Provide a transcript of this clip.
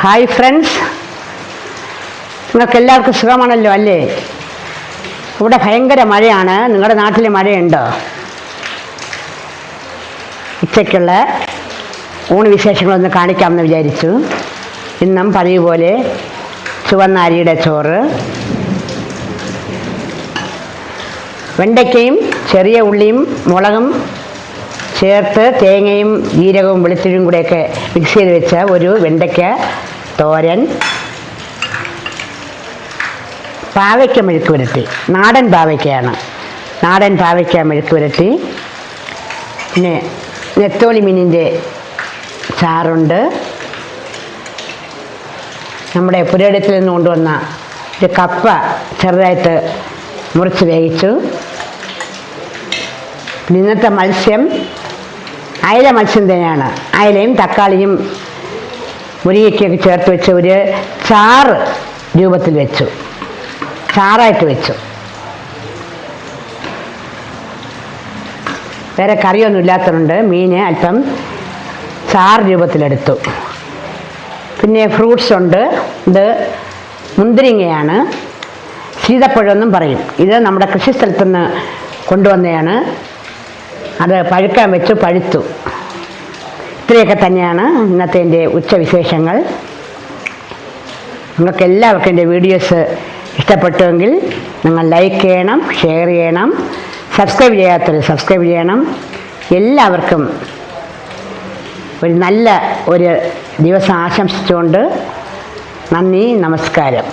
Hi friends, നിങ്ങൾക്ക് എല്ലാവർക്കും സുഖമാണല്ലോ അല്ലേ? ഇവിടെ ഭയങ്കര മഴയാണ്. നിങ്ങളുടെ നാട്ടിൽ മഴയുണ്ടോ? ഉച്ചയ്ക്കുള്ള ഊണ് വിശേഷങ്ങളൊന്ന് കാണിക്കാമെന്ന് വിചാരിച്ചു. ഇന്നും പതിവ് പോലെ ചുവന്ന അരിയുടെ ചോറ്, വെണ്ടയ്ക്കയും ചെറിയ ഉള്ളിയും മുളകും ചേർത്ത് തേങ്ങയും ജീരകവും വെളുത്തുള്ളിയും കൂടെയൊക്കെ മിക്സ് ചെയ്ത് വെച്ച ഒരു വെണ്ടയ്ക്ക തോരൻ, പാവയ്ക്ക മെഴുക്ക് പുരട്ടി, നാടൻ പാവയ്ക്കയാണ്, നാടൻ പാവയ്ക്ക മെഴുക്ക് പുരട്ടി, പിന്നെ നെത്തോലി മീനിൻ്റെ ചാറുണ്ട്, നമ്മുടെ പുരയിടത്തിൽ നിന്ന് കൊണ്ടുവന്ന ഒരു കപ്പ ചെറുതായിട്ട് മുറിച്ച് വേവിച്ചു. ഇന്നത്തെ മത്സ്യം അയല മത്സ്യം തന്നെയാണ്. അയലയും തക്കാളിയും മുരിങ്ങയ്ക്കൊക്കെ ചേർത്ത് വെച്ച് ഒരു ചാറ് രൂപത്തിൽ വെച്ചു, ചാറായിട്ട് വെച്ചു. വേറെ കറിയൊന്നും ഇല്ലാത്തതുകൊണ്ട് മീൻ അല്പം ചാറ് രൂപത്തിലെടുത്തു. പിന്നെ ഫ്രൂട്ട്സ് ഉണ്ട്. ഇത് മുന്തിരിങ്ങയാണ്, സീതപ്പഴമെന്നും പറയും. ഇത് നമ്മുടെ കൃഷി സ്ഥലത്തുനിന്ന് കൊണ്ടുവന്നതാണ്. അത് പഴുക്കാൻ വെച്ച് പഴുത്തു. ഇത്രയൊക്കെ തന്നെയാണ് ഇന്നത്തെ എൻ്റെ ഉച്ചവിശേഷങ്ങൾ. നിങ്ങൾക്ക് എല്ലാവർക്കും എൻ്റെ വീഡിയോസ് ഇഷ്ടപ്പെട്ടുവെങ്കിൽ നിങ്ങൾ ലൈക്ക് ചെയ്യണം, ഷെയർ ചെയ്യണം, സബ്സ്ക്രൈബ് ചെയ്യാത്തവർ സബ്സ്ക്രൈബ് ചെയ്യണം. എല്ലാവർക്കും ഒരു നല്ല ഒരു ദിവസം ആശംസിച്ചുകൊണ്ട് നന്ദി, നമസ്കാരം.